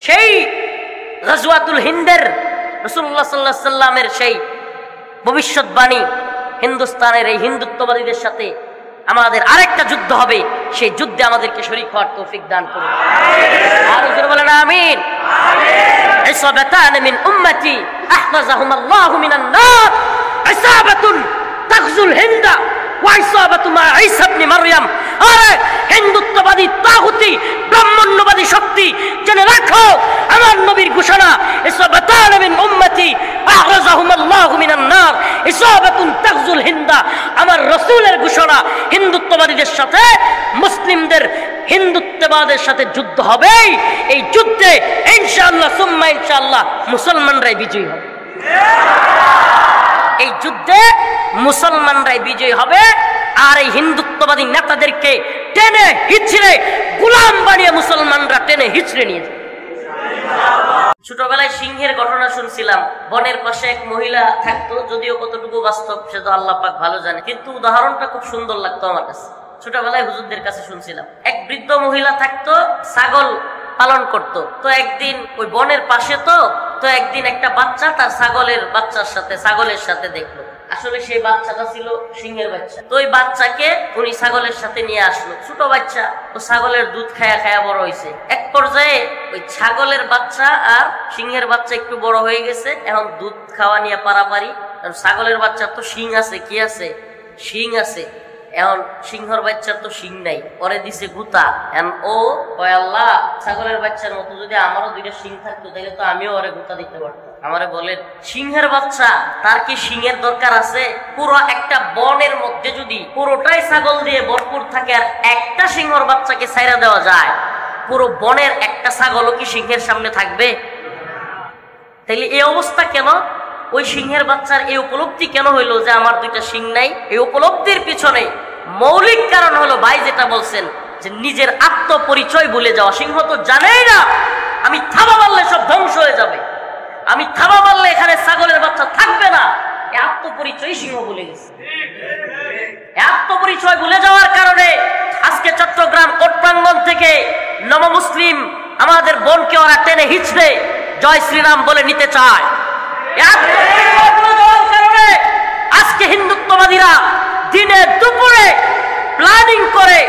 সেই গজওয়াতুল হিন্দের রাসূলুল্লাহ সাল্লাল্লাহু আলাইহি সাল্লামের সেই ভবিষ্যৎবাণী হিন্দুস্তানের এই হিন্দুত্ববাদীদের সাথে আমাদের আরেকটা যুদ্ধ হবে, সেই যুদ্ধে আমাদেরকে শরীক হওয়ার তৌফিক দান করুন। আর জোরে বলেন আমিন। ইসাবাতান মিন উম্মতি আহফাজাহুমুল্লাহু মিনান নার, ইসাবাতুন তাগজুল হিন্দা ওয়া ইসাবাতু মা ঈসা ইবনে মারইয়াম। আরে হিন্দুত্ববাদী তাগুতি ব্রাহ্মণ্যবাদী শক্তি, জেনে রাখো আমার নবীর ঘোষণা, ইসাবাতান মিন উম্মতি আহফাজাহুমুল্লাহু মিনান নার, ইসাবাতুন তাগজুল হিন্দা। আমার রাসূলের ঘোষণা, হিন্দুত্ববাদীদের সাথে মুসলিমদের হিন্দুত্ববাদের সাথে যুদ্ধ হবে। এই যুদ্ধে ইনশাআল্লাহ সুম্মা ইনশাআল্লাহ মুসলমানরাই বিজয়ী হবে। এই যুদ্ধে মুসলমানরাই বিজয়ী হবে। আর এই হিন্দুত্ববাদী নেতাদেরকে টেনে হিচড়ে গোলাম বানিয়ে মুসলমানরা টেনে হিচড়ে নিয়ে যাবে। ছোটবেলায় সিংহের ঘটনা শুনছিলাম। বনের পাশে এক মহিলা থাকতো, যদিও কতটুকু বাস্তব সে তো আল্লাহ পাক ভালো জানে, কিন্তু উদাহরণটা খুব সুন্দর লাগতো আমার কাছে। ছোটবেলায় হুজুরদের কাছে শুনছিলাম, এক বৃদ্ধ মহিলা থাকতো, ছাগল পালন করত। তো একদিন ওই বনের পাশে তো একদিন একটা বাচ্চা তার ছাগলের সাথে দেখলো। আসলে সেই বাচ্চাটা ছিল সিংহের বাচ্চা। তো ওই বাচ্চাকে উনি ছাগলের সাথে নিয়ে আসলো। ছোট বাচ্চা, ও ছাগলের দুধ খায়া খায়া বড় হয়েছে। এক পর্যায়ে ওই ছাগলের বাচ্চা আর সিংহের বাচ্চা একটু বড় হয়ে গেছে। এখন দুধ খাওয়া নিয়ে পারাপারি। ছাগলের বাচ্চার তো শিং আছে, কি আছে, শিং আছে। এখন সিংহর বাচ্চার তো শিং নাই, পরে দিছে গুতা। ও কয় আল্লাহ, ছাগলের বাচ্চার মতো যদি আমারও দুইটা শিং থাকতো তাহলে তো আমিও ওরে গুতা দিতে পারতাম। আমারে বলেন, সিংহের বাচ্চা তার কি শিংয়ের দরকার আছে? পুরো একটা বনের মধ্যে যদি পুরোটাই ছাগল দিয়ে ভরপুর থাকে আর একটা সিংহর বাচ্চাকে ছাইরা দেওয়া যায়, পুরো বনের একটা ছাগলও কি সিংহের সামনে থাকবে? তাইলে এই অবস্থা কেন? ওই সিংহের বাচ্চার এই উপলব্ধি কেন হইলো যে আমার দুইটা সিং নাই? এই উপলব্ধির পিছনে মৌলিক কারণ হলো, ভাই যেটা বলছেন, যে নিজের আত্মপরিচয় ভুলে যাওয়া। সিংহ তো জানেই না আমি থাবা মারলে সব ধ্বংস হয়ে যাবে, আমি থাবা মারলে এখানে ছাগলের বাচ্চা থাকবে না। এই আত্মপরিচয় সিংহ ভুলে গেছে। এই আত্মপরিচয় ভুলে যাওয়ার কারণে আজকে চট্টগ্রাম কোর্ট প্রাঙ্গণ থেকে নবমুসলিম আমাদের বোনকে ওরা টেনে হিচড়ে জয় শ্রীরাম বলে নিতে চায়। আজকে হিন্দুত্ববাদীরা দিনে দুপুরে প্ল্যানিং করে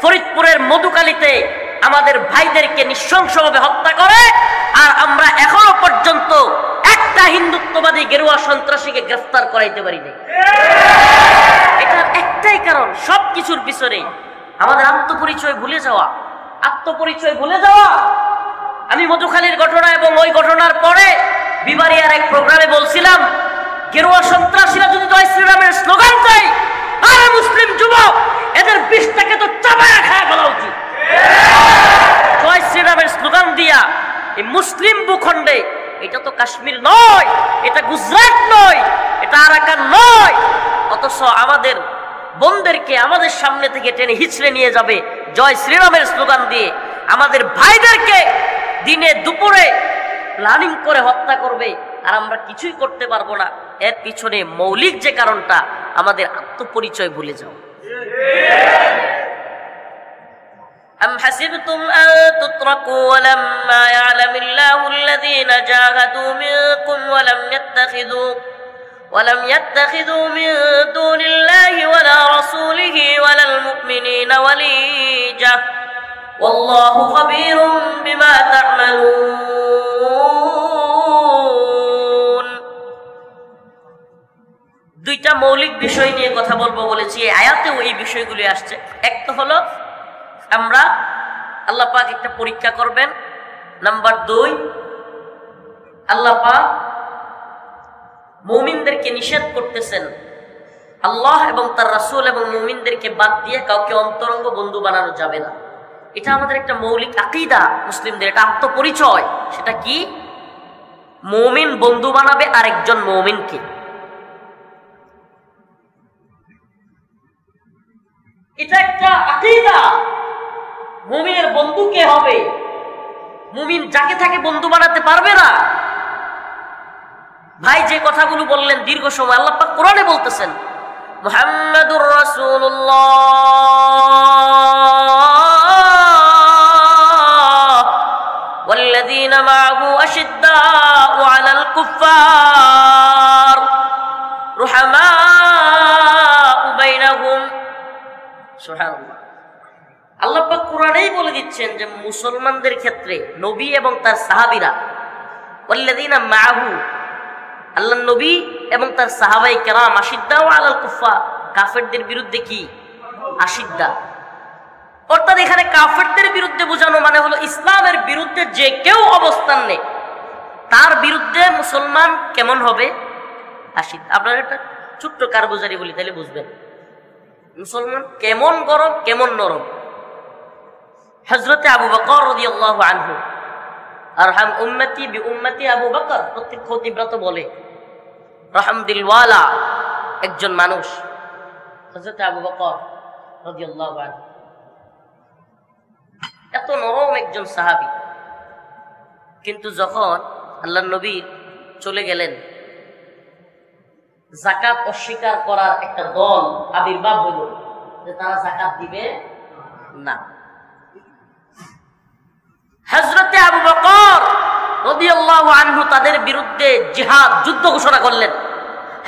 ফরিদপুরের মধুকালীতে আমাদের ভাইদেরকে নৃশংসভাবে হত্যা করে। আর আমরা এখনো পর্যন্ত একটা হিন্দুত্ববাদী গেরুয়া সন্ত্রাসীকে গ্রেফতার করাইতে পারিনি। এটা একটাই কারণ, সবকিছুর পিছনে আমাদের আত্মপরিচয় ভুলে যাওয়া। আত্মপরিচয় ভুলে যাওয়া। আমি মধুখালীর ঘটনা এবং ওই ঘটনার পরে বিবারিয়ার এক প্রোগ্রামে বলছিলাম, গেরুয়া সন্ত্রাসীরা যদি জয় শ্রীরামের স্লোগান দেয়, আরে মুসলিম যুবক, এদের বিষটাকে তো চাবায়া খায় বলা উচিত। জয় শ্রীরামের স্লোগান দিয়া এই মুসলিম ভূখণ্ডে, এটা তো কাশ্মীর নয়, এটা গুজরাট নয়, এটা আরাকান নয়, অথচ আমাদের বোনদেরকে আমাদের সামনে থেকে টেনে হিচড়ে নিয়ে যাবে জয় শ্রীরামের স্লোগান দিয়ে। আমাদের ভাইদেরকে দিনে দুপুরে প্ল্যানিং করে হত্যা করবে, আর আমরা কিছুই করতে পারবো না। এর পিছনে মৌলিক যে কারণটা, আমাদের আত্মপরিচয় ভুলে যাও। أم حسبتم أن تتركوا ولما يعلم الله الذين جاهدوا منكم ولم يتخذوا من دون الله ولا رسوله ولا المؤمنين وليجة والله خبير بما تعملون। দুইটা মৌলিক বিষয় নিয়ে কথা বলবো বলেছি, এই আয়াতেও এই বিষয়গুলি আসছে। একটা হলো আমরা, আল্লাহ পাক একটা পরীক্ষা করবেন। নাম্বার 2, আল্লাহ পাক মুমিনদেরকে নিষেধ করতেছেন আল্লাহ এবং তার রাসূল এবং মুমিনদেরকে বাদ দিয়ে কাউকে অন্তরঙ্গ বন্ধু বানানো যাবে না। এটা আমাদের একটা মৌলিক আকীদা মুসলিমদের, এটা আত্মপরিচয়। সেটা কি? মুমিন বন্ধু বানাবে আরেকজন মুমিনকে। এটা একটা আকীদা। মুমিনের বন্ধু কে হবে? মুমিন যাকে তাকে বন্ধু বানাতে পারবে না। ভাই যে কথাগুলো বললেন দীর্ঘ সময়, আল্লাহ পাক কোরআনে বলতেছেন, মুহাম্মাদুর রাসূলুল্লাহ ওয়াল্লাযীনা মাআহু আশিদ্দাউ আলাল কুফফার রুহামাউ বাইনাহুম। সুবহানাল্লাহ। আল্লাহ পাক কোরআনেই বলে দিচ্ছেন যে মুসলমানদের ক্ষেত্রে নবী এবং তার সাহাবীরা, ওয়াল্লাযীনা মাআহু, আল্লাহর নবী এবং তার সাহাবায়ে কেরাম, আশিদ্দাউ আলাল কুফফার, কাফেরদের বিরুদ্ধে কি আশিদ্দা। অর্থাৎ এখানে কাফেরদের বিরুদ্ধে বোঝানো মানে হলো ইসলামের বিরুদ্ধে যে কেউ অবস্থান নেই তার বিরুদ্ধে মুসলমান কেমন হবে, আশিদ্দা। আপনারা একটা ছোট্ট কারগুজারি বলি তাহলে বুঝবেন মুসলমান কেমন গরম কেমন নরম। হযরতে আবু বকর রাদিয়াল্লাহু আনহু, আরহাম উম্মতি বি উম্মতি আবু বকর, প্রত্যেক খতিবরা তো বলে রহমদিলওয়ালা একজন মানুষ হযরতে আবু বকর রাদিয়াল্লাহু আনহু। এত নরম একজন সাহাবী, কিন্তু যখন আল্লাহর নবী চলে গেলেন যাকাত অস্বীকার করার একটা দল আবির্ভাব হলো যে তারা যাকাত দিবে না। হযরতে আবু বকর রাদিয়াল্লাহু আনহু তাদের বিরুদ্ধে জিহাদ, যুদ্ধ ঘোষণা করলেন।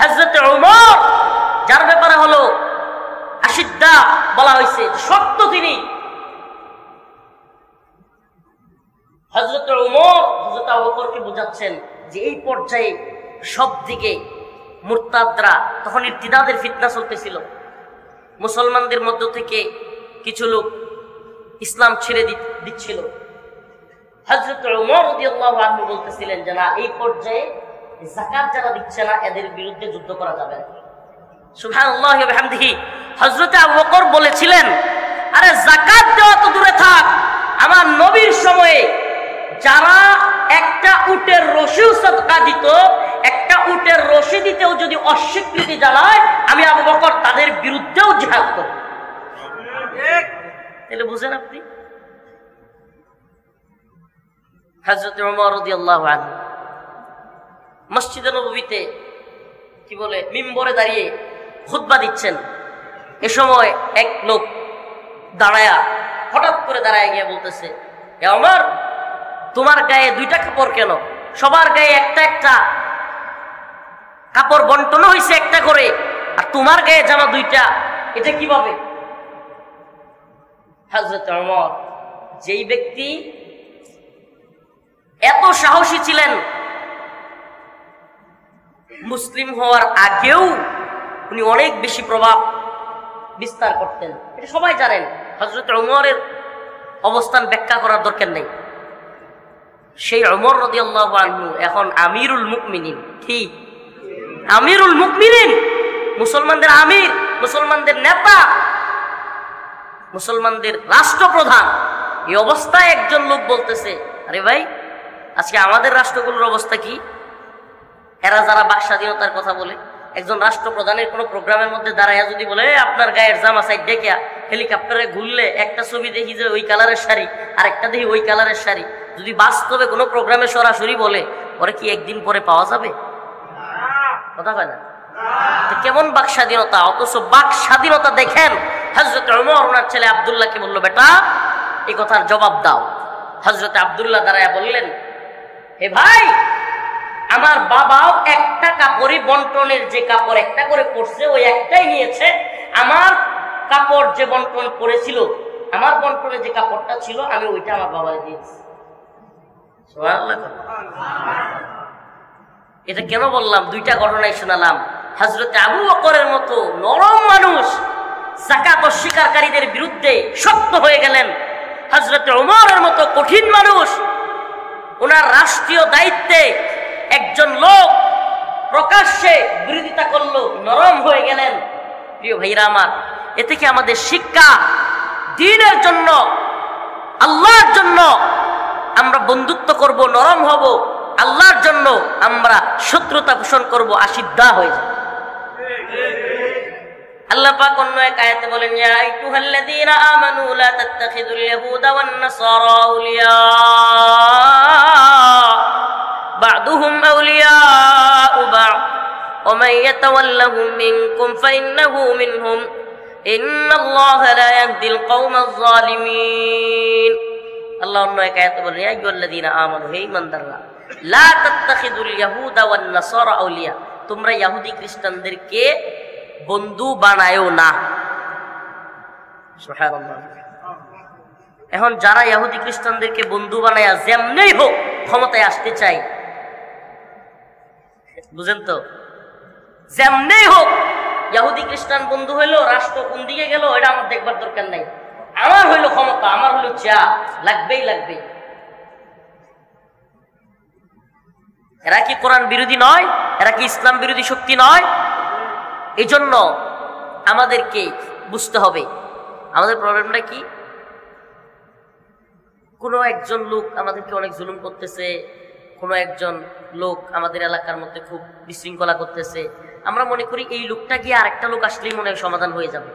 হযরতে ওমর, যার ব্যাপারে হলো আশিদ্দা বলা হয়েছে, সত্য তিনি, হযরতে ওমর হযরত আবু বকরকে বোঝাচ্ছেন যে এই পর্যায়ে সব দিকে মুরতাদরা, তখন ইরতিদাদের ফিতনা চলতেছিল, মুসলমানদের মধ্য থেকে কিছু লোক ইসলাম ছেড়ে দিচ্ছিল। হযরত ওমর রাদিয়াল্লাহু আনহু বলতেছিলেন যে না, এই পর্যায়ে যাকাত যারা দিচ্ছে না এদের বিরুদ্ধে যুদ্ধ করা যাবে না। সুবহানাল্লাহি ওয়া বিহামদিহি। হযরত আবু বকর বলেছিলেন, আরে যাকাত দেওয়া তো দূরে থাক, আমার নবীর সময়ে যারা একটা উটের রশিও সদকা দিত, একটা উটের রশি দিতেও যদি অস্বীকৃতি জানায়, আমি আবু বকর তাদের বিরুদ্ধেও জিহাদ করব। তাহলে বুঝেন আপনি, হযরত ওমর রাদিয়াল্লাহু আনহু মসজিদে নববীতে কি বলে মিম্বরে দাঁড়িয়ে খুতবা দিচ্ছেন। এ সময় এক লোক হঠাৎ করে দাঁড়ায় গিয়ে বলতেছে, এ ওমর, তোমার গায়ে দুইটা কাপড় কেন? সবার গায়ে একটা একটা কাপড় বন্টন হয়েছে একটা করে, আর তোমার গায়ে জামা দুইটা, এটা কিভাবে? হযরত ওমর, যেই ব্যক্তি এত সাহসী ছিলেন, মুসলিম হওয়ার আগেও উনি অনেক বেশি প্রভাব বিস্তার করতেন, এটা সবাই জানেন। হযরত ওমরের অবস্থান ব্যাখ্যা করার দরকার নেই। সেই ওমর রাদিয়াল্লাহু আনহু এখন আমিরুল মুমিনিন। কি আমিরুল মুমিনিন? মুসলমানদের আমির, মুসলমানদের নেতা, মুসলমানদের রাষ্ট্রপ্রধান। এই অবস্থায় একজন লোক বলতেছে, আরে ভাই, আজকে আমাদের রাষ্ট্রগুলোর অবস্থা কি? এরা যারা বাক স্বাধীনতার কথা বলে, একজন রাষ্ট্রপ্রধানের কোনো প্রোগ্রামের মধ্যে দাঁড়াইয়া যদি বলে আপনার গায়ের জামা সাইড ডেকে হেলিকপ্টারে ঘুরলে একটা ছবি দেখি যে ওই কালারের শাড়ি, আর একটা দেখি ওই কালারের শাড়ি, যদি বাস্তবে কোনো প্রোগ্রামে সরাসরি বলে, ওরা কি একদিন পরে পাওয়া যাবে? কথা হয় না? কেমন বাক স্বাধীনতা! অথচ বাক স্বাধীনতা দেখেন হযরত ওমর ওনার ছেলে আব্দুল্লাহকে বলল, বেটা এই কথার জবাব দাও। হযরত আব্দুল্লাহ দাঁড়ায়া বললেন, হে ভাই, আমার বাবাও একটা কাপড়ই বন্টনের যে কাপড় একটা করে পরছে ওই একটাই নিয়েছে, আমার কাপড় যে বন্টন করেছিল, আমার বন্টনে যে কাপড়টা ছিল আমি ওইটা আমার বাবাকে দিয়েছি। সুবহানাল্লাহ। এটা কেন বললাম? দুইটা ঘটনাই শোনালাম। হযরত আবু বকরের মতো নরম মানুষ যাকাত অস্বীকারীদের বিরুদ্ধে শক্ত হয়ে গেলেন। হযরত ওমরের মতো কঠিন মানুষ, ওনার রাষ্ট্রীয় দায়িত্বে একজন লোক প্রকাশ্যে বিরোধিতা করলো, নরম হয়ে গেলেন। প্রিয় ভাইরা আমার, এ থেকে আমাদের শিক্ষা, দ্বীনের জন্য, আল্লাহর জন্য আমরা বন্ধুত্ব করব, নরম হব, আল্লাহর জন্য আমরা শত্রুতা পোষণ করব, আশিদ্দা হয়ে যাব। আল্লাহ পাক অন্য এক আয়াতে বলেন, ইয়া আইয়ুহাল্লাযীনা আমানু লা তাত্তাখিযুল ইয়াহুদা ওয়ান নাসারা আউলিয়া বা'দুহুম আউলিয়াউ বা'দ ওয়া মান ইয়াতাওয়াল্লাহুম মিনকুম ফাইন্নাহু মিনহুম ইন্নাল্লাহা লা ইয়াহদিল কওমাজ জালিমিন। আল্লাহ অন্য এক আয়াতে বলেন, ইয়া আইয়ুহাল্লাযীনা আমানু, হে ঈমানদাররা, লা তাত্তাখিযুল ইয়াহুদা ওয়ান নাসারা আউলিয়া, তোমরা ইহুদি খ্রিস্টানদেরকে বন্ধু বানায়ো না। সুবহানাল্লাহ। এখন যারা ইহুদি খ্রিস্টানদেরকে বন্ধু বানায়া যেমনেই হোক ক্ষমতায় আসতে চায়, বুঝেন তো, যেমনেই হোক ইহুদি খ্রিস্টান বন্ধু হইলো, রাষ্ট্র কোন দিকে গেল এটা আমার দেখবার দরকার নাই, আমার হইলো ক্ষমতা, আমার হইলো চা, লাগবেই লাগবে। এরা কি কোরআন বিরোধী নয়? এরা কি ইসলাম বিরোধী শক্তি নয়? এই জন্য আমাদেরকে বুঝতে হবে আমাদের প্রবলেমটা কি। কোনো একজন লোক আমাদেরকে অনেক জুলুম করতেছে, কোনো একজন লোক আমাদের এলাকার মধ্যে খুব বিশৃঙ্খলা করতেছে, আমরা মনে করি এই লোকটা গিয়ে আরেকটা লোক আসলেই মনে হয় সমাধান হয়ে যাবে।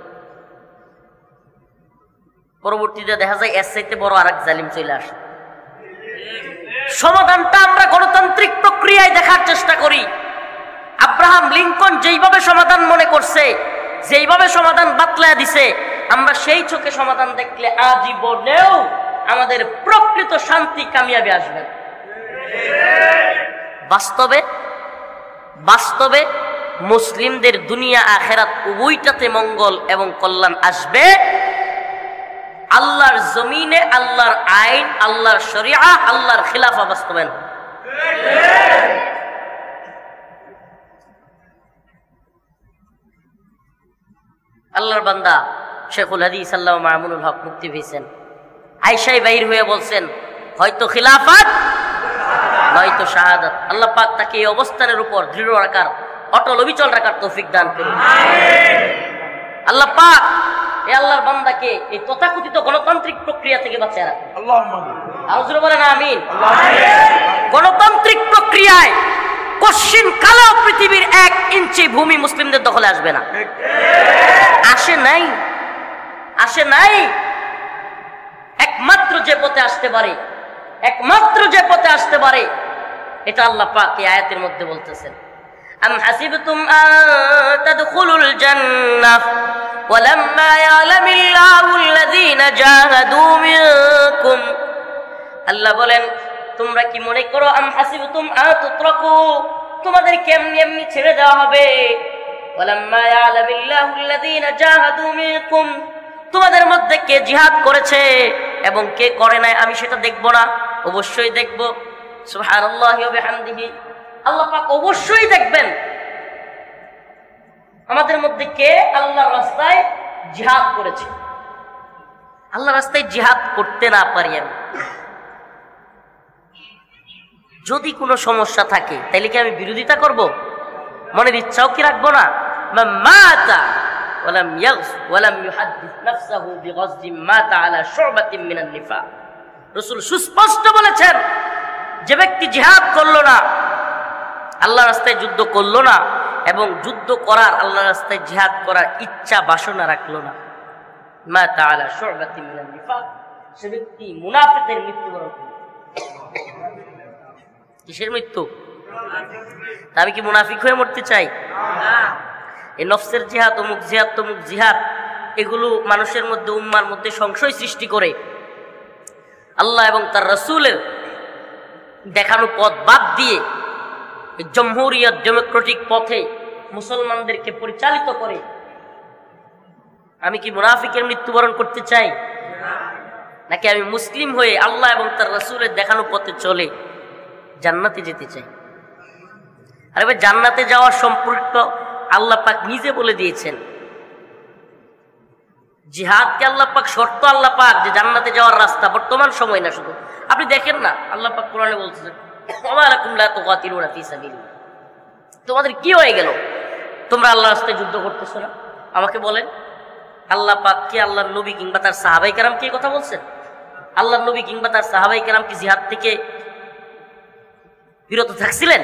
পরবর্তীতে দেখা যায় এর চাইতে বড় আরেক জালিম চলে আসে। সমাধানটা আমরা গণতান্ত্রিক প্রক্রিয়ায় দেখার চেষ্টা করি। আব্রাহাম লিঙ্কন যেইভাবে সমাধান মনে করছে, যেইভাবে সমাধান বাতলায় দিছে, আমরা সেই চোখে সমাধান দেখলে আজীবনেও আমাদের প্রকৃত শান্তি কামিয়াবি আসবে। বাস্তবে বাস্তবে মুসলিমদের দুনিয়া আখেরাত উভয়টাতে মঙ্গল এবং কল্যাণ আসবে আল্লাহর জমিনে আল্লাহর আইন, আল্লাহর শরিয়া, আল্লাহর খিলাফা বাস্তবায়ন। আল্লাহর বান্দা শেখুল হাদিস আল্লামা মামুনুল হক মুফতি হয়েছেন, আয়েশাই বাইর হয়ে বলছেন, হয়তো খিলাফত নয়তো শাহাদাত। আল্লাহ পাক তাকে এই অবস্থানের উপর দৃঢ় রাখার, অটল অবিচল রাখার তৌফিক দান করুন। আল্লাহ পাক এই আল্লাহর বান্দাকে এই তথাকথিত গণতান্ত্রিক প্রক্রিয়া থেকে বাঁচিয়ে রাখুন। আল্লাহুম্মা বলেন আমিন। গণতান্ত্রিক প্রক্রিয়ায় কশিন কালো পৃথিবীর 1 ইঞ্চি ভূমি মুসলিমদের দখলে আসবে না। আসে নাই, আসে নাই। একমাত্র যে পথে আসতে পারে, একমাত্র যে পথে আসতে পারে, এটা আল্লাহ পাক এই আয়াতের মধ্যে বলতেছেন, আম হাসিবতুম আন তাদখুলুল জান্নাহ ওয়ালাম্মা ইয়ালামিল্লাহুল্লাযীনা জাহাদু মিনকুম। আল্লাহ বলেন, তোমরা কি মনে করো আম হাসিবতুম আন তুতরাকু, তোমাদেরকে এমনি এমনি ছেড়ে দেওয়া হবে? ওয়ালাম্মা ইয়ালামিল্লাহুল্লাযীনা জাহাদু মিনকুম, তোমাদের মধ্যে কে জিহাদ করেছে এবং কে করে নাই আমি সেটা দেখব না? অবশ্যই দেখব। সুবহানাল্লাহি ওয়া বিহামদিহি, আল্লাহ পাক অবশ্যই দেখবেন আমাদের মধ্যে কে আল্লাহর রাস্তায় জিহাদ করেছে। আল্লাহর রাস্তায় জিহাদ করতে না পারি আমি, যদি কোনো সমস্যা থাকে তাহলে কি আমি বিরোধিতা করব? মনের ইচ্ছাও কি রাখবো না? মাতা ওয়ালাম ইয়াগস ওয়ালাম ইউহাদ্দিস নাফসাহু বিগজদিন মাতা আলা শুবাতিন মিনান নিফাক। রাসূল সুস্পষ্ট বলেছেন, যে ব্যক্তি জিহাদ করলো না, আল্লাহর রাস্তায় যুদ্ধ করলো না এবং যুদ্ধ করার, আল্লাহর রাস্তায় জিহাদ করার ইচ্ছা বাসনা রাখলো না, মাতা আলা শুবাতিন মিনান নিফাক, সে ব্যক্তি মুনাফিকের মৃত্যুবরণ করবে। কিসের মৃত্যু? আমি কি মুনাফিক হয়ে মরতে চাই? এই নফসের জিহাদ, অমুক জিহাদ, তমুক জিহাদ, এগুলো মানুষের মধ্যে, উম্মার মধ্যে সংশয় সৃষ্টি করে আল্লাহ এবং তার রাসূলের দেখানো পথ বাদ দিয়ে জমহুরিয়ত, ডেমোক্রেটিক পথে মুসলমানদেরকে পরিচালিত করে। আমি কি মুনাফিকের মৃত্যুবরণ করতে চাই, নাকি আমি মুসলিম হয়ে আল্লাহ এবং তার রাসূলের দেখানো পথে চলে জান্নাতে যেতে চাই? আরে ভাই, জান্নাতে যাওয়ার সম্পর্ক আল্লাহ পাক নিজে বলে দিয়েছেন। জিহাদকে আল্লাহ পাক শর্ত, আল্লাহ পাক যে জান্নাতে যাওয়ার রাস্তা, বর্তমান সময় না শুধু, আপনি দেখেন না আল্লাহ পাক কোরআনে বলছেন, ওয়া লাকুম লা তুকাতিলুনা ফি সাবিলিল্লাহ, তোমাদের কি হয়ে গেল, তোমরা আল্লাহর রাস্তায় যুদ্ধ করতেছো না? আমাকে বলেন, আল্লাহ পাক কি আল্লাহর নবী কিংবা তার সাহাবাই কেরাম কি কথা বলছেন? আল্লাহর নবী কিংবা তার সাহাবাই কেরাম কি জিহাদ থেকে বিরত থাকছিলেন?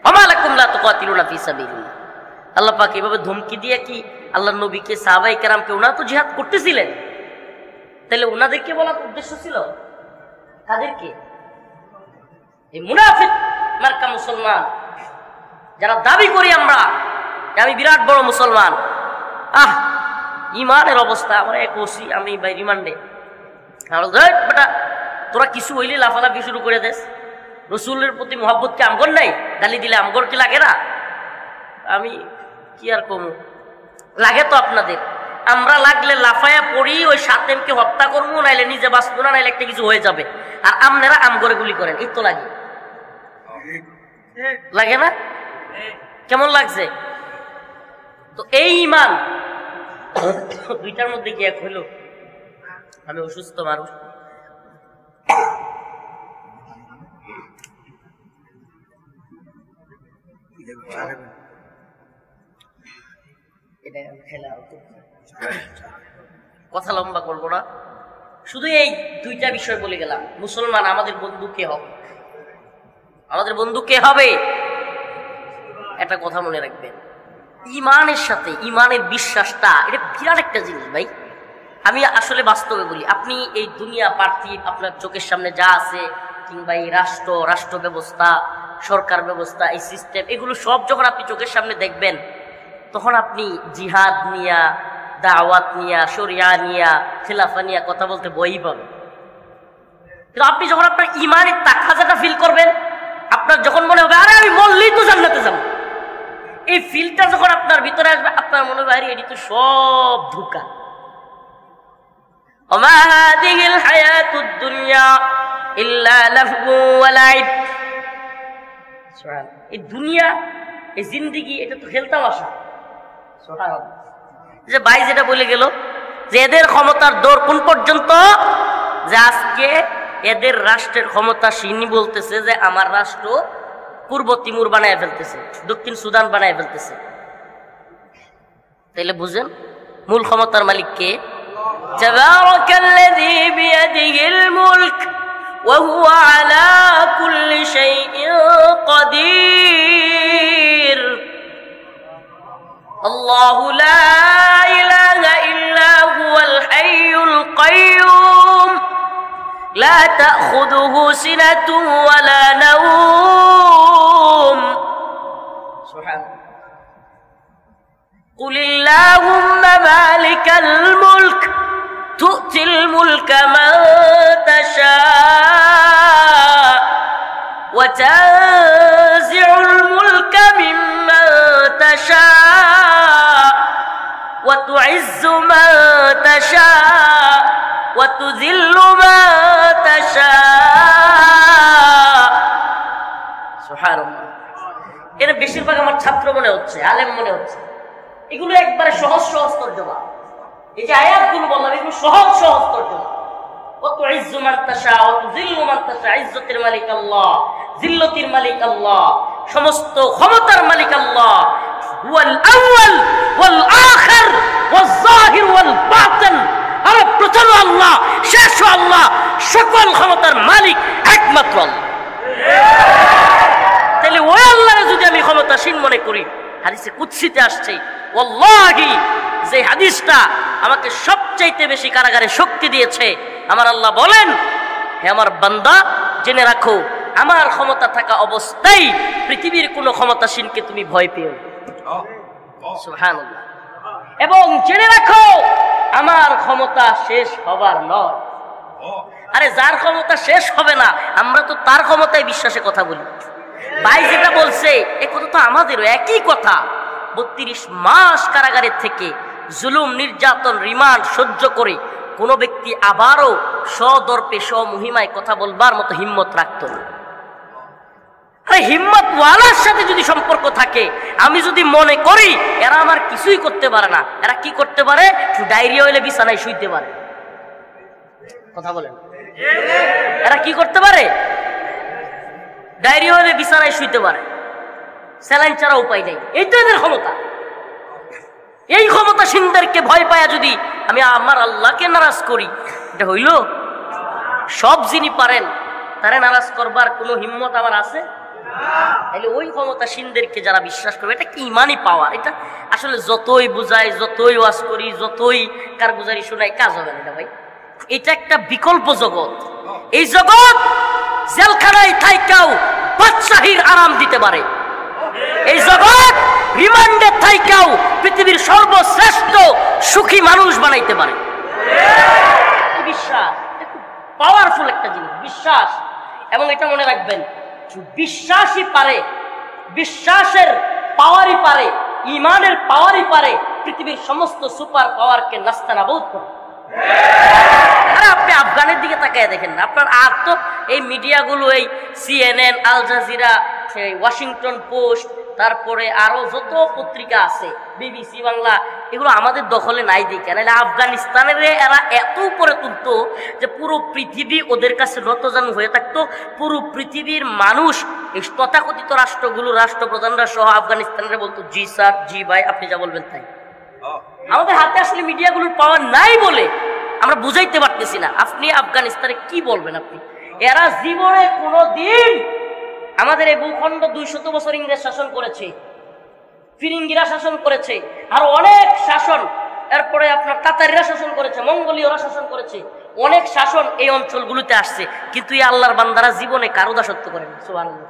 ওয়া লাকুম লা তুকাতিলুনা ফি সাবিলিল্লাহ। আল্লাহ পাক এভাবে ধমকি দিয়ে কি আল্লাহর নবীকে, সাহাবাই কেরামকে, ওনারা তো জিহাদ করতেছিলেন, তাহলে ওনাদেরকে বলার উদ্দেশ্য ছিল তাদেরকে? এই মুনাফিক মার্কা মুসলমান যারা দাবি করি আমরা যে আমি বিরাট বড় মুসলমান, ইমানের অবস্থা আমার এক ওসি, আমি ভাই রিমান্ডে, বেটা তোরা কিছু হইলে লাফালাফি শুরু করে দেস, রসুলের প্রতি মহব্বত কি আমগর নাই? গালি দিলে আমগর কি লাগে না? আমি কি আর কমু, লাগে তো আপনাদের। আমরা লাগলে লাফায়া পড়ি, ওই সাতেমকে হত্যা করবো, নাইলে নিজে বাঁচবো না, নাইলে একটা কিছু হয়ে যাবে। আর আপনারা আমগরে গুলি করেন, এই তো লাগে, লাগে না? কেমন লাগছে? তো এই ইমান দুইটার মধ্যে কি এক হইল? আমি অসুস্থ মানুষ, কথা লম্বা করবো না, শুধু এই দুইটা বিষয় বলে গেলাম। মুসলমান আমাদের বন্ধু কে হবে? আমাদের বন্ধু কে হবে? একটা কথা মনে রাখবেন, ইমানের সাথে ইমানের বিশ্বাসটা এটা বিরাট একটা জিনিস ভাই। আমি আসলে বাস্তবে বলি, আপনি এই দুনিয়া পার্থিব আপনার চোখের সামনে যা আছে, কিংবা এই রাষ্ট্র ব্যবস্থা, সরকার ব্যবস্থা, এই সিস্টেম, এগুলো সব যখন আপনি চোখের সামনে দেখবেন, তখন আপনি জিহাদ নিয়া, দাওয়াত নিয়া, শরিয়া নিয়া, খেলাফা নিয়া কথা বলতে বই পাবেন। কিন্তু আপনি যখন আপনার ইমানের তাকাজাটা ফিল করবেন, আপনার যখন মনে হবে আরে আমি মরলেই তো জান্নাতে যাব, এই ফিলটা যখন আপনার ভিতরে আসবে, আপনার মনে হবে আরে এটি তো সব ধোঁকা। ওমা হাদিহিল হায়াতুদ দুনিয়া ইল্লা লাহু ওয়া লাইব। সুবহানাল্লাহ, এই দুনিয়া, এই জিন্দেগি, এটা তো খেলতামাশা। সুবহানাল্লাহ, যে ভাই যেটা বলে গেল যে এদের ক্ষমতার দৌড় কোন পর্যন্ত, যে আজকে এদের রাষ্ট্রের ক্ষমতাসীন বলতেছে যে আমার রাষ্ট্র পূর্ব তিমুর বানায় ফেলতেছে, দক্ষিণ সুদান বানায় ফেলতেছে। তাইলে বুঝেন মূল ক্ষমতার মালিক কে? তাবারাকাল্লাযী বিয়াদিহিল মুলক ওয়া হুয়া আলা কুল্লি শাইইন কাদির। আল্লাহু লা ইলাহা ইল্লা হুয়াল হাইয়ুল কাইয়্যুম لا تأخذه سنة ولا نوم. سبحان الله. قل اللهم مالك الملك تؤتي الملك من تشاء وتنزع الملك ممن تشاء وتعز من تشاء وتذل من تشاء. সুবহানাল্লাহ। এর বেশিরভাগ আমার ছাত্র মনে হচ্ছে, আলেম মনে হচ্ছে, এগুলো একবারে সহজ সহজ তর্জমা। এই যে আয়াতগুলো বললাম, এগুলো সহজ সহজ তর্জমা। ওয়াতুইজ্জু মান তাশা ওয়া তুযিল্লু মান তাশা। ইজ্জতের মালিক আল্লাহ, জিল্লতির মালিক আল্লাহ, সমস্ত ক্ষমতার মালিক আল্লাহ। হুয়াল আউয়াল ওয়াল আখির ওয়াল যাহির ওয়াল বাতিন। আর প্রথম আল্লাহ, শেষ আল্লাহ, সকল ক্ষমতার মালিক একমাত্র আল্লাহ। তাহলে ওই আল্লাহরে যদি আমি ক্ষমতাসীন মনে করি, হাদিসে কুদসিতে আসছে, ওয়াল্লাহি, যে হাদিসটা আমাকে সবচাইতে বেশি কারাগারে শক্তি দিয়েছে, আমার আল্লাহ বলেন, হে আমার বান্দা, জেনে রাখো আমার ক্ষমতা থাকা অবস্থায় পৃথিবীর কোন ক্ষমতাসীনকে তুমি ভয় পেও। সুবহানাল্লাহ। এবং জেনে রাখো আমার ক্ষমতা শেষ হবার নয়। আরে যার ক্ষমতা শেষ হবে না, আমরা তো তার ক্ষমতায় বিশ্বাসে কথা বলি। ভাই যেটা বলছে এ কথা তো আমাদেরও একই কথা। 32 মাস কারাগারের থেকে জুলুম, নির্যাতন, রিমান্ড সহ্য করে কোন ব্যক্তি আবারও সদর্পে স্বমহিমায় কথা বলবার মতো হিম্মত রাখত না। আরে হিম্মত ওয়ালার সাথে যদি সম্পর্ক থাকে, আমি যদি মনে করি এরা আমার কিছুই করতে পারে না, এরা কি করতে পারে? ডায়রিয়া হইলে বিছানায় শুইতে পারে। কথা বলেন, এরা কি করতে পারে? ডায়রিয়া হইলে বিছানায় শুইতে পারে, স্যালাইন ছাড়া উপায় নেই। এই তো এদের ক্ষমতা। এই ক্ষমতাসীনদেরকে ভয় পায়া যদি আমি আমার আল্লাহকে নারাজ করি, এটা হইল? সব যিনি পারেন তারে নারাজ করবার কোনো হিম্মত আমার আছে? তাহলে ওই ক্ষমতাসীনদেরকে যারা বিশ্বাস করবে, এটা কি ইমানই পাওয়ার। এটা আসলে যতই বুঝাই, যতই ওয়াজ করি, যতই কারগুজারি শোনাই, কাজ হবে না ভাই। এটা একটা বিকল্প জগৎ। এই জগৎ জেলখানায় থাইকাও বাদশাহীর আরাম দিতে পারে। এই জগৎ রিমান্ডে থাইকাও পৃথিবীর সর্বশ্রেষ্ঠ সুখী মানুষ বানাইতে পারে। বিশ্বাস খুব পাওয়ারফুল একটা জিনিস বিশ্বাস। এবং এটা মনে রাখবেন, বিশ্বাসই পারে, বিশ্বাসের পাওয়ারই পারে, ইমানের পাওয়ারই পারে পৃথিবীর সমস্ত সুপার পাওয়ারকে নাস্তানাবুদ করে। আরে আপনি আফগানের দিকে তাকিয়ে দেখেন না, আপনার আর তো এই মিডিয়াগুলো, এই CNN, Al Jazeera, Washington Post, তারপরে আরো যত পত্রিকা আছে, BBC বাংলা, এগুলো আমাদের দখলে নাই দেখে। নাহলে আফগানিস্তানের এরা এত উপরে তুলতো যে পুরো পৃথিবী ওদের কাছে রতজানু হয়ে থাকতো। পুরো পৃথিবীর মানুষ এই তথাকথিত রাষ্ট্রগুলো, রাষ্ট্রপ্রধানরা সহ আফগানিস্তানের বলতো জি স্যার, জি ভাই, আপনি যা বলবেন তাই। আমাদের হাতে আসলে মিডিয়াগুলোর পাওয়ার নাই বলে আমরা বুঝাইতে পারতেছি না। আপনি আফগানিস্তানে কি বলবেন? আপনি এরা জীবনে কোনোদিন আমাদের এই ভূখণ্ড 200 বছর ইংরেজ শাসন করেছে, ফিরিঙ্গিরা শাসন করেছে, আর অনেক শাসন, এরপরে আপনার তাতারিরা শাসন করেছে, মঙ্গোলীয়রা শাসন করেছে, অনেক শাসন এই অঞ্চলগুলোতে আসছে। কিন্তু এই আল্লাহর বান্দারা জীবনে কারো দাসত্ব করেন, সুবহানাল্লাহ,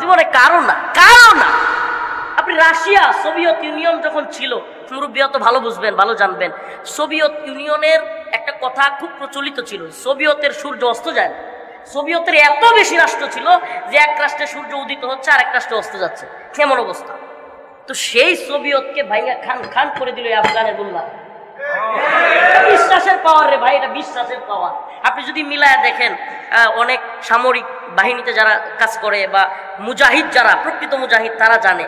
জীবনে কারো না, কারো না। আপনি রাশিয়া, সোভিয়েত ইউনিয়ন যখন ছিল, মুরব্বীরা তো ভালো বুঝবেন, ভালো জানবেন, সোভিয়েত ইউনিয়নের একটা কথা খুব প্রচলিত ছিল, সোভিয়েতের সূর্য অস্ত যায় না। সোভিয়েতের এত বেশি রাষ্ট্র ছিল যে এক রাষ্ট্রে সূর্য উদিত হচ্ছে আর এক রাষ্ট্রে অস্ত যাচ্ছে, কেমন অবস্থা। তো সেই সোভিয়েতকে ভাইয়া খান খান করে দিল আফগানের গুল্লা। বিশ্বাসের পাওয়ার রে ভাই, এটা বিশ্বাসের পাওয়ার। আপনি যদি মিলায় দেখেন, অনেক সামরিক বাহিনীতে যারা কাজ করে বা মুজাহিদ যারা, প্রকৃত মুজাহিদ, তারা জানে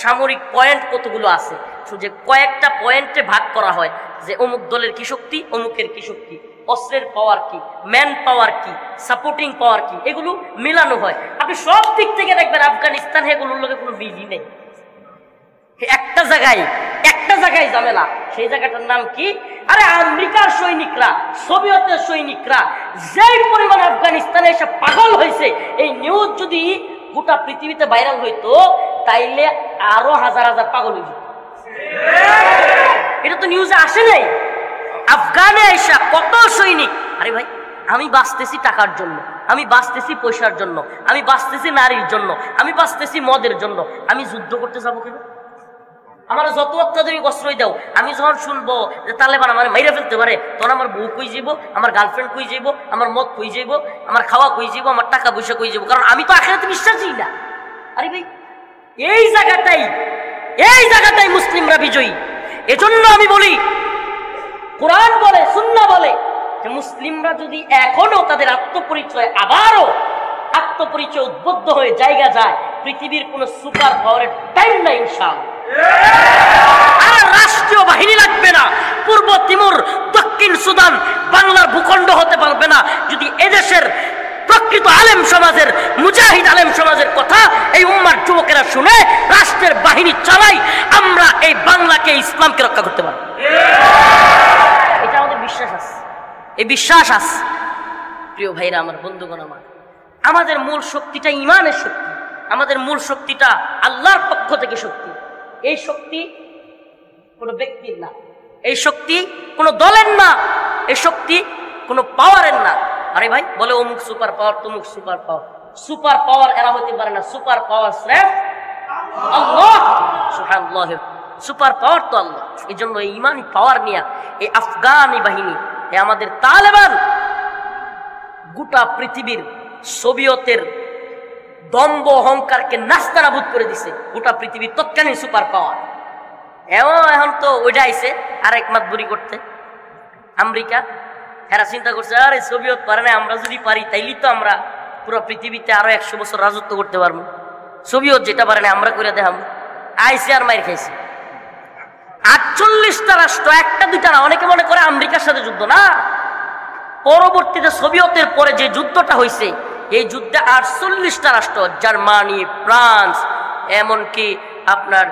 সামরিক পয়েন্ট কতগুলো আছে, যে কয়েকটা পয়েন্টে ভাগ করা হয় যে অমুক দলের কি শক্তি, অমুকের কি শক্তি, অস্ত্রের পাওয়ার কি, ম্যান পাওয়ার কি, সাপোর্টিং পাওয়ার কি, এগুলো মিলানো হয়। আপনি সব দিক থেকে দেখবেন আফগানিস্তান এগুলোর লোকে কোনো মিলই নেই। একটা জায়গায় ঝামেলা, সেই জায়গাটার নাম কি? আরে আমেরিকার সৈনিকরা, সোভিয়েতের সৈনিকরা যেই পরিমাণ আফগানিস্তানে এসে পাগল হয়েছে, এই নিউজ যদি গোটা পৃথিবীতে ভাইরাল হইতো তাইলে আরো হাজার হাজার পাগল হয়ে যেত। এটা তো নিউজে আসে নাই। আফগানে এসে কত সৈনিক, আরে ভাই আমি বাঁচতেছি টাকার জন্য, আমি বাঁচতেছি পয়সার জন্য, আমি বাঁচতেছি নারীর জন্য, আমি বাঁচতেছি মদের জন্য, আমি যুদ্ধ করতে যাবো কেন? আমার যত অত্যাধুনিক অস্ত্রই দাও, আমি যখন শুনবো যে তালেবান আমার মাইরা ফেলতে পারে, তখন আমার বউ কই যাবো, আমার গার্লফ্রেন্ড কই যাবো, আমার মদ কই যাবো, আমার খাওয়া কই যাবো, আমার টাকা পয়সা কই যাবো, কারণ আমি তো আখিরাতে বিশ্বাসী না। আরে ভাই এই জায়গাটাই মুসলিমরা বিজয়ী। এজন্য আমি বলি, কোরআন বলে, সুন্নাহ বলে যে মুসলিমরা যদি এখনো তাদের আত্মপরিচয়, আবারও আত্মপরিচয় উদ্বুদ্ধ হয়ে জায়গা যায়, পৃথিবীর কোন সুপার পাওয়ারের টাইম নাই ইনশাআল্লাহ। আর রাষ্ট্রীয় বাহিনী লাগবে না, পূর্ব তিমুর, দক্ষিণ সুদান, বাংলার ভূখণ্ড হতে পারবে না যদি এদেশের প্রকৃত আলেম সমাজের, মুজাহিদ আলেম সমাজের কথা এই উম্মার যুবকেরা শুনে রাষ্ট্রের বাহিনী চালাই, আমরা এই বাংলাকে, ইসলামকে রক্ষা করতে পারব। এটা আমাদের বিশ্বাস আছে, এই বিশ্বাস আছে। প্রিয় ভাইরা আমার, বন্ধুগণ আমার, আমাদের মূল শক্তিটা ইমানের শক্তি, আমাদের মূল শক্তিটা আল্লাহর পক্ষ থেকে শক্তি। এই শক্তি কোনো ব্যক্তির না, এই শক্তি কোনো দলের না, এই শক্তি কোনো পাওয়ারের না। আরে ভাই বলে অমুক সুপার পাওয়ার, তমুক সুপার পাওয়ার, সুপার পাওয়ার এরা হতে পারে না, সুপার পাওয়ার স্রেফ আল্লাহ সুবহানাল্লাহ। সুপার পাওয়ার তো আল্লাহ। এই জন্য এই ইমানি পাওয়ার নিয়ে এই আফগানি বাহিনী, এই আমাদের তালেবান গোটা পৃথিবীর সোভিয়েতের দম্ভ অহংকারকে নাস্তানাবুদ করে দিছে। গোটা পৃথিবীর তৎকালীন সুপার পাওয়ার। এখন তো ওইটা আইছে আরেক মাতবুরি করতে আমেরিকা। এরা চিন্তা করছে, আরে সোভিয়েত পারে না, আমরা যদি পারি তাইলে তো আমরা পুরো পৃথিবীতে আরো 100 বছর রাজত্ব করতে পারবো। সোভিয়েত যেটা পারে না আমরা করে দেখাম। আইসে আর মাইর খাইছে 48টা রাষ্ট্র, একটা দুইটা না। অনেকে মনে করে আমেরিকার সাথে যুদ্ধ, না, পরবর্তীতে সোভিয়েতের পরে যে যুদ্ধটা হয়েছে, এই যুদ্ধে 48টা রাষ্ট্র, জার্মানি, ফ্রান্স, এমনকি আপনার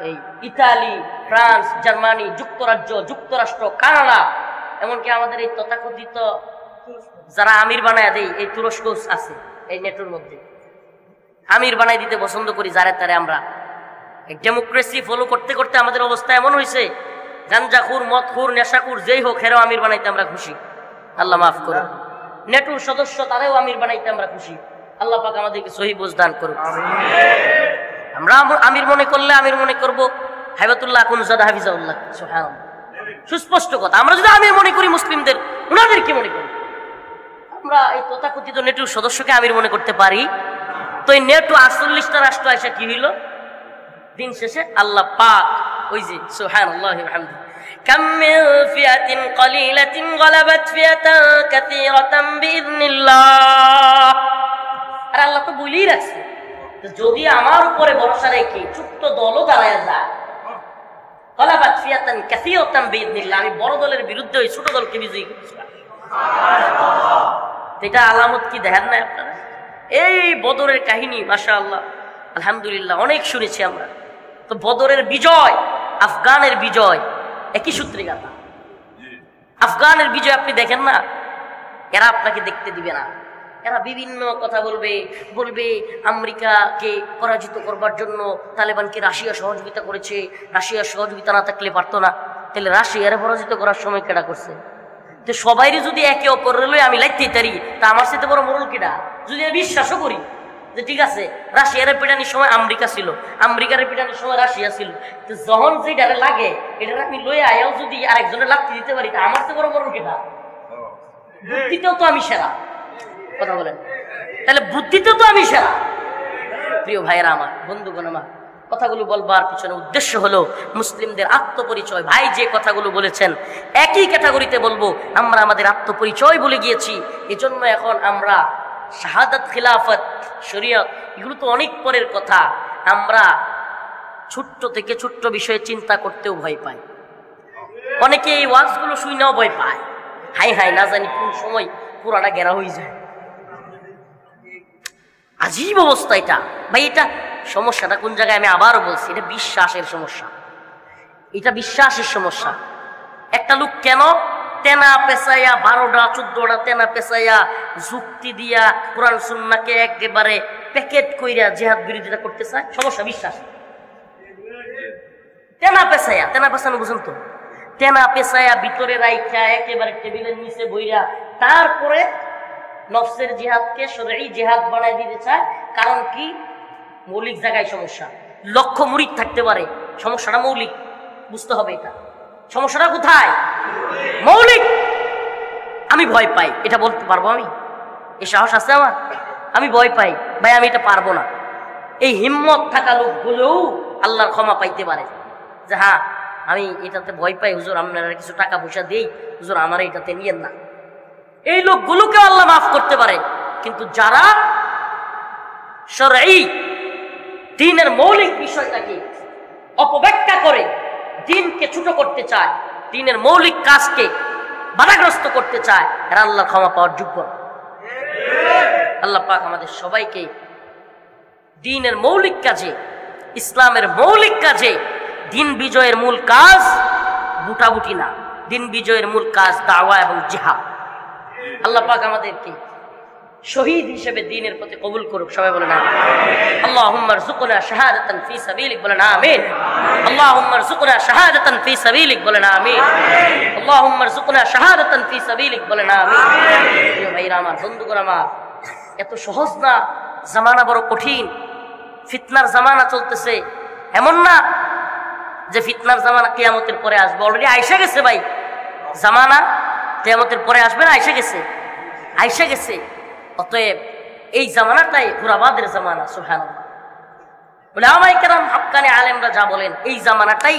এই ইতালি, ফ্রান্স, জার্মানি, যুক্তরাজ্য, যুক্তরাষ্ট্র, কানাডা, এমনকি আমাদের এই তথাকথিত যারা আমির বানায় দেয়, এই তুরস্ক আছে এই নেটোর মধ্যে। আমির বানাই দিতে পছন্দ করি যারে তারে। আমরা ডেমোক্রেসি ফলো করতে করতে আমাদের অবস্থা এমন হয়েছে, গাঞ্জাখুর, মদখুর, নেশাখুর যেই হোক, হেরাও আমির বানাইতে আমরা খুশি। আল্লাহ মাফ করুন। নেটোর সদস্য তারাও আমির বানাইতে আমরা খুশি। আল্লাহ পাক আমাদেরকে সহি বুঝ দান করুন। আমরা আমির মনে করলে আমির মনে করবো হাইবাতুল্লাহ আকুনজাদা হাফিজাউল্লাহ, সুবহানাল্লাহ। সুস্পষ্ট কথা। আমরা যদি আমির মনে করি মুসলিমদের, উনাদের কি মনে করি? আমরা এই তথাকথিত নেটোর সদস্যকে আমির মনে করতে পারি, তো এই নেটো 48টা রাষ্ট্র এসে কি হইল? দিন শেষে আল্লাহ পাক ওই যে সুবহানাল্লাহি ওয়া বিহামদিহি কাম মিন ফিয়াতিন কলিলাতিন গালাবাত ফিয়াতান কাসীরাতান বিইذنিল্লাহ। আর আল্লাহ তো বলেই রাখছে যদি আমার উপরে ভরসা রেখে ছোট্ট দলও দাঁড়ায় যায়, গালাবাত ফিয়াতান কাসীরাতান বিইذنিল্লাহ, আমি বড় দলের বিরুদ্ধে ওই ছোট দলকে বিজয়ী করছি। এটা আলামত কি দেখেন না আপনারা? এই বদরের কাহিনী মাশাআল্লাহ আলহামদুলিল্লাহ অনেক শুনেছি আমরা। তো বদরের বিজয়, আফগানের বিজয় একই সূত্রে গাথা। আফগানের বিজয় আপনি দেখেন না, এরা আপনাকে দেখতে দিবে না। এরা বিভিন্ন কথা বলবে আমেরিকাকে পরাজিত করবার জন্য তালেবানকে রাশিয়া সহযোগিতা করেছে, রাশিয়া সহযোগিতা না থাকলে পারতো না। তাহলে রাশিয়ারে পরাজিত করার সময় কেডা করছে? তো সবাইরে যদি একে অপরের লই আমি লাইতে পারি, তা আমার সাথে বড় মরল কেডা? যদি আমি বিশ্বাসও করি যে ঠিক আছে রাশিয়ার পিটানির সময় আমেরিকা ছিল, আমেরিকার পিটানির সময় রাশিয়া ছিল, তো যখন যেটারে লাগে এটা আমি লই আয়াও যদি আরেকজনের লাগতে দিতে পারি, তা আমার সাথে বড় মরল কেডা? বুদ্ধিতেও তো আমি সেরা, কথা বলেন, তাহলে বুদ্ধিতেও তো আমি সেরা। প্রিয় ভাইয়েরা আমার, বন্ধুগণ আমার, কথাগুলো বলবার পিছনে উদ্দেশ্য হলো মুসলিমদের আত্মপরিচয়। ভাই যে কথাগুলো বলেছেন একই ক্যাটাগরিতে বলবো, আমরা আমাদের আত্মপরিচয় বলে গিয়েছি। এজন্য এখন আমরা শাহাদাত, খিলাফত, শরীয়ত এগুলো তো অনেক পরের কথা। আমরা ছোট্ট থেকে ছোট্ট বিষয়ে চিন্তা করতেও ভয় পাই। অনেকে এই ওয়াজগুলো শুনেও ভয় পায়, হাই না জানি কোন সময় পুরাটা গেরা হয়ে যায়। আজীব অবস্থা এটা ভাই। এটা সমস্যাটা কোন জায়গায় আমি আবারও বলছি, এটা বিশ্বাসের সমস্যা। এটা বিশ্বাসের সমস্যা। একটা লোক কেন তেনা পেঁচাইয়া 12টা 14টা তেনা পেঁচাইয়া যুক্তি দিয়া কোরআন সুন্নাহকে একেবারে প্যাকেট কইরা জিহাদ বিরোধিতা করতে চায়? সমস্যা বিশ্বাস। তেনা পেঁচানো বুঝুন তো, তেনা পেঁচাইয়া ভিতরে রাইখা একেবারে টেবিলের নিচে বইরা তারপরে নফসের জিহাদকে শরঈ জিহাদ বানায় দিতে চায়। কারণ কি? মৌলিক জায়গায় সমস্যা। লক্ষ্য মুরিদ থাকতে পারে, সমস্যাটা মৌলিক, বুঝতে হবে। এটা সমস্যাটা কোথায়? মৌলিক। আমি ভয় পাই, এটা বলতে পারবো আমি? এই সাহস আছে আমার? আমি ভয় পাই ভাই, আমি এটা পারবো না। এই হিম্মত থাকা লোকগুলোও আল্লাহর ক্ষমা পাইতে পারে যে হ্যাঁ আমি এটাতে ভয় পাই, হুজুর আপনারা কিছু টাকা পয়সা দেই, হুজুর আমার এটাতে নিয়েন না। এই লোকগুলোকে আল্লাহ মাফ করতে পারে। কিন্তু যারা শরঈ দ্বীনের মৌলিক বিষয়টাকে অপব্যাখ্যা করে দ্বীনকে ছোট করতে চায়, দ্বীনের মৌলিক কাজকে বাধাগ্রস্ত করতে চায়, এরা আল্লাহর ক্ষমা পাওয়ার যোগ্য। আল্লাহ পাক আমাদের সবাইকে দ্বীনের মৌলিক কাজে, ইসলামের মৌলিক কাজে, দ্বীন বিজয়ের মূল কাজ বুটাবুটি না, দ্বীন বিজয়ের মূল কাজ দাওয়া এবং জিহাদ। আল্লাহ পাক আমাদেরকে শহীদ হিসেবে দ্বীনের প্রতি কবুল করুক। সবাই বলেন আমিন। আল্লাহুম্মা রযুকনা শাহাদাতান ফি সাবিলিক, বলেন আমিন। আল্লাহুম্মা রযুকনা শাহাদাতান ফি সাবিলিক, বলেন আমিন। আল্লাহুম্মা রযুকনা শাহাদাতান ফি সাবিলিক, বলেন আমিন। প্রিয় ভাইরা আমার, বন্ধুগণ আমার, এত সহজ না, জামানা বড় কঠিন। ফিতনার জামানা চলতেছে। এমন না যে ফিতনার জামানা কিয়ামতের পরে আসবে, অলরেডি আইসা গেছে ভাই। জামানা কিয়ামতের পরে আসবে না, আইসা গেছে। অতএব এই জামানাটাই ঘোরাবাদের জামানা। সুবহানাল্লাহ। উলামায়ে কেরাম হক্কানি আলেমরা যা বলেন, এই জামানাটাই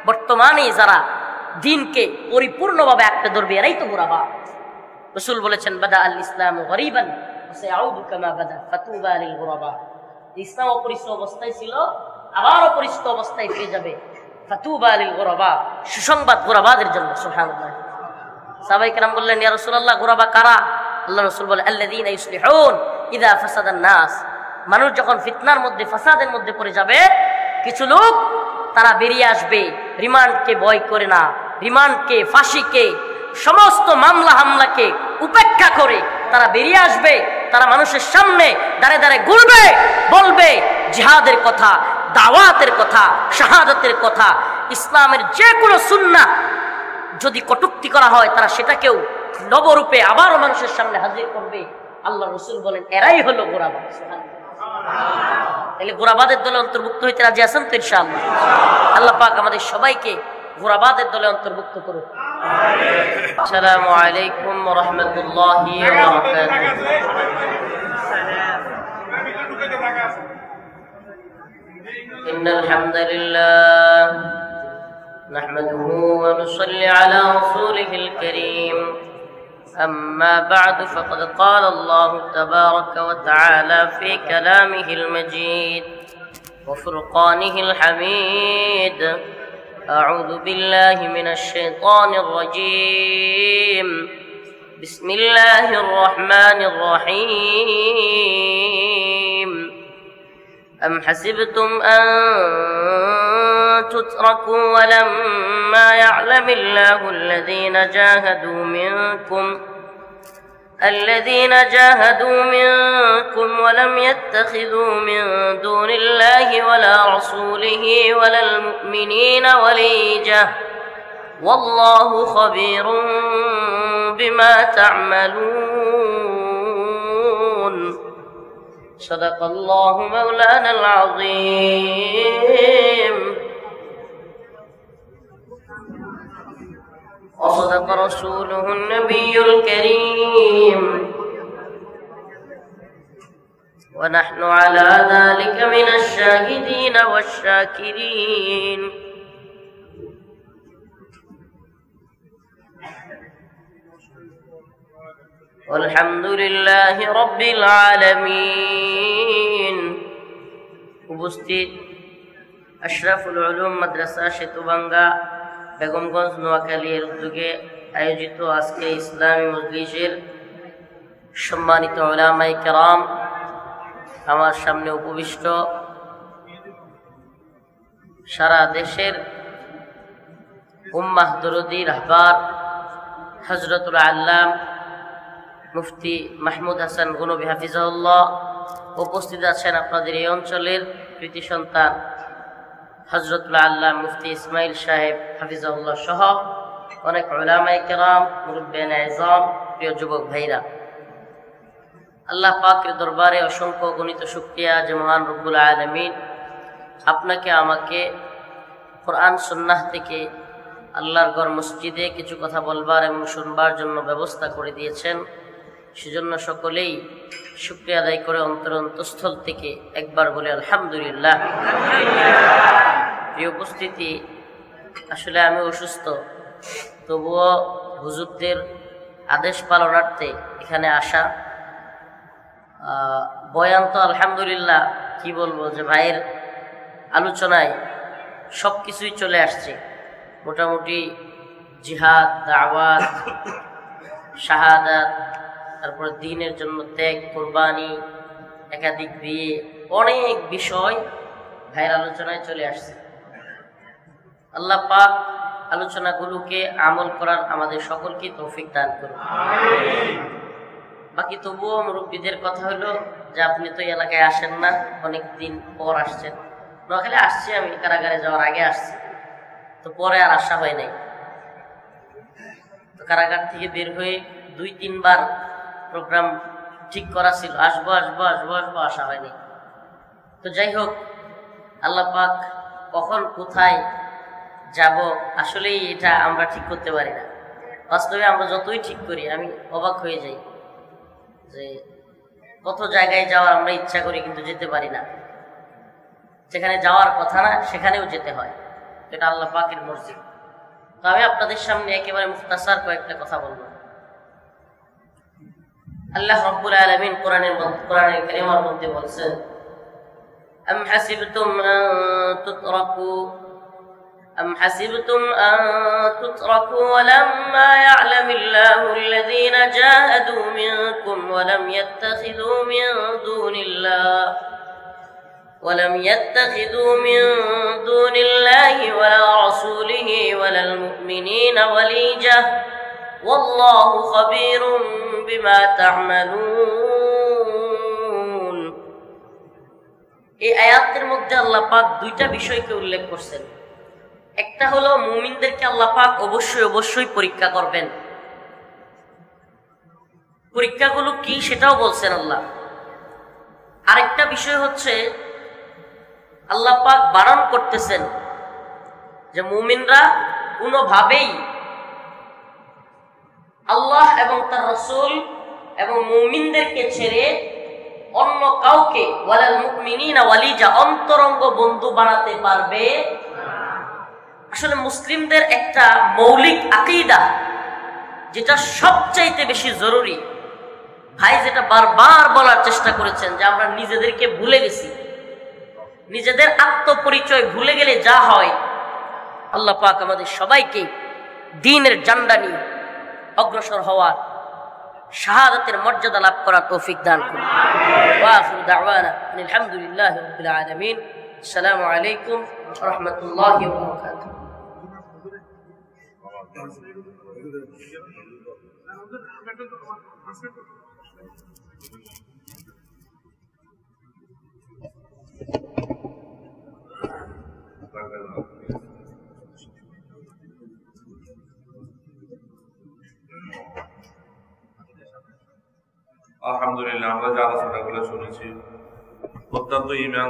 বর্তমানে যারা দ্বীনকে পরিপূর্ণভাবে আঁকড়ে ধরবে এরাই তো ঘোরাবাদ। রাসূল বলেছেন বাদা আল ইসলাম গরীবান ওয়া সায়াউদু কামা বাদা ফাতুবা লিল গুরাবা। ইসলাম অপরিচিত অবস্থায় ছিল, আবার অপরিচিত অবস্থায় ফিরে যাবে। ফাতুবা লিল গুরাবা, সুসংবাদ ঘোরাবাদের জন্য। সুবহানাল্লাহ। সাহাবায়ে কেরাম বললেন ইয়া রাসূলুল্লাহ, ঘোরাবা কারা? আল্লাহ রাসূল বলেন আল্লাযীনা ইসলিহুন ইযা ফাসাদান নাস। মানুষ যখন ফিতনার মধ্যে, ফাসাদের মধ্যে পড়ে যাবে, কিছু লোক তারা বেরিয়ে আসবে রিমান্ডকে ভয় করে না, রিমান্ডকে, ফাঁসিকে, সমস্ত মামলা হামলাকে উপেক্ষা করে তারা বেরিয়ে আসবে। তারা মানুষের সামনে দাঁড়ে দাঁড়ে ঘুরবে, বলবে জিহাদের কথা, দাওয়াতের কথা, শাহাদাতের কথা, ইসলামের যে কোনো সুন্নাহ যদি কটূক্তি করা হয় তারা সেটাকেও নবরূপে আবারও মানুষের সামনে হাজির করবে। আল্লাহ রাসূল বলেন এরাই হলো গোরাবাদ। তাহলে গোরাবাদের দলে অন্তর্ভুক্ত হইতে রাজি আছেন তো ইনশাআল্লাহ? আল্লাহ পাক আমাদের সবাইকে গোরাবাদের দলে অন্তর্ভুক্ত করুন। السلام عليكم ورحمة الله وبركاته. إن الحمد لله نحمده ونصلي على رسوله الكريم. أما بعد فقد قال الله تبارك وتعالى في كلامه المجيد وفرقانه الحميد: أعوذ بالله من الشيطان الرجيم. بسم الله الرحمن الرحيم. أم حسبتم أن تتركوا ولما يعلم الله الذين جاهدوا منكم ولم يتخذوا من دون الله ولا رسوله ولا المؤمنين وليجة والله خبير بما تعملون. صدق الله مولانا العظيم وصدق رسوله النبي الكريم ونحن على ذلك من الشاهدين والشاكرين. والحمد لله رب العالمين. উপস্থিত আশরাফুল উলুম মাদ্রাসা সেতুভাঙ্গা বেগমগঞ্জ নোয়াখালীর উদ্যোগে আয়োজিত আজকে ইসলামী মজলিসের সম্মানিত উলামায়ে কেরাম, আমার সামনে উপবিষ্ট সারা দেশের উম্মাহ দরদি রাহবার হযরতুল আল্লাম মুফতি মাহমুদ হাসান গনবী হাফিজাহুল্লাহ, উপস্থিত আছেন আপনাদের এই অঞ্চলের কৃতি সন্তান হযরতুল আল্লাম মুফতি ইসমাইল সাহেব হাফিজাহুল্লাহ সহ অনেক উলামায়ে কেরাম, মুরব্বিয়ানে আযম, প্রিয় যুবক ভাইরা, আল্লাহ পাকের দরবারে অসংখ্য গণিত শুকরিয়া যে মহান রব্বুল আলামিন আপনাকে আমাকে কোরআন সুন্নাহ থেকে আল্লাহর ঘর মসজিদে কিছু কথা বলবার এবং শুনবার জন্য ব্যবস্থা করে দিয়েছেন। সেজন্য সকলেই শুকরিয়া আদায় করে অন্তরস্থল থেকে একবার বলে আলহামদুলিল্লাহ। প্রিয় উপস্থিতি, আসলে আমি অসুস্থ, তবুও হুজুরদের আদেশ পালনার্থে এখানে আসা। বয়ান তো আলহামদুলিল্লাহ কি বলবো, যে ভাইয়ের আলোচনায় সব কিছুই চলে আসছে। মোটামুটি জিহাদ, দাওয়াত, শাহাদাত, তারপর দ্বীনের জন্য ত্যাগ, কোরবানি, একাধিক বিয়ে, অনেক বিষয় ভাইয়ের আলোচনায় চলে আসছে। আল্লাহ পাক আলোচনাগুলোকে আমল করার আমাদের সকলকে তৌফিক দান করুন। বাকি তবুও মুরব্বীদের কথা হলো যে আপনি তো এলাকায় আসেন না, অনেক দিন পর আসছেন। নোয়াখালী আসছি আমি, কারাগারে যাওয়ার আগে আসছি, তো পরে আর আসা হয় নাই। তো কারাগার থেকে বের হয়ে 2-3 বার প্রোগ্রাম ঠিক করা ছিল, আসবো আসবো আসবো আসবো, আসা হয়নি। তো যাই হোক, আল্লাহ পাক কখন কোথায় যাব আসলেই এটা আমরা ঠিক করতে পারি না। বাস্তবে আমরা যতই ঠিক করি, আমি অবাক হয়ে যাই যে কত জায়গায় যাওয়ার আমরা ইচ্ছা করি কিন্তু যেতে পারি না। যেখানে যাওয়ার কথা না সেখানেও যেতে হয়। এটা আল্লাহ পাকের মর্জি। তো আমি আপনাদের সামনে একেবারে মুখতাসার কয়েকটা কথা বলবো। আল্লাহ রাব্বুল আলামিন কোরআনের কারিমার মধ্যে বলছেন, আম হাসিবতুম আন তুতরাকু ওয়ালাম্মা ইয়া'লামিল্লাহু আল্লাযীনা জাহাদু মিনকুম ওয়ালাম ইয়াত্তাখিযু মিন দুনিল্লাহি ওয়ালা রাসূলিহি ওয়ালাল মুমিনিনা ওয়ালিজাহ ওয়াল্লাহু খাবীরুম বিমা তা'মালুন। এই আয়াতের মধ্যে আল্লাহ পাক 2টা বিষয়কে উল্লেখ করছেন। একটা হলো মুমিনদেরকে আল্লাহ পাক অবশ্যই পরীক্ষা করবেন। পরীক্ষাগুলো কি সেটাও বলছেন আল্লাহ। আরেকটা বিষয় হচ্ছে আল্লাহ পাক বারণ করতেছেন যে মুমিনরা কোনোভাবেই আল্লাহ এবং তার রাসূল এবং মুমিনদেরকে ছেড়ে অন্য কাউকে ওয়ালাল মুমিনিনা ওয়ালিজা অন্তরঙ্গ বন্ধু বানাতে পারবে। আসলে মুসলিমদের একটা মৌলিক আকীদা যেটা সবচাইতে বেশি জরুরি, ভাই যেটা বারবার বলার চেষ্টা করেছেন যে আমরা নিজেদেরকে ভুলে গেছি, নিজেদের আত্মপরিচয় ভুলে গেলে যা হয়। আল্লাহ পাক আমাদের সবাইকে দ্বীনের জান্ডা নিয়ে অগ্রসর হওয়ার, শাহাদাতের মর্যাদা লাভ করার তৌফিক দান করুন। ওয়া আখিরু দাওয়ানা আলহামদুলিল্লাহি রাব্বিল আলামিন। আসসালামু আলাইকুম ওয়া রাহমাতুল্লাহি ওয়া বারাকাতুহু। আলহামদুলিল্লাহ, আমরা যে আলোচনাগুলো শুনেছি অত্যন্ত ঈমান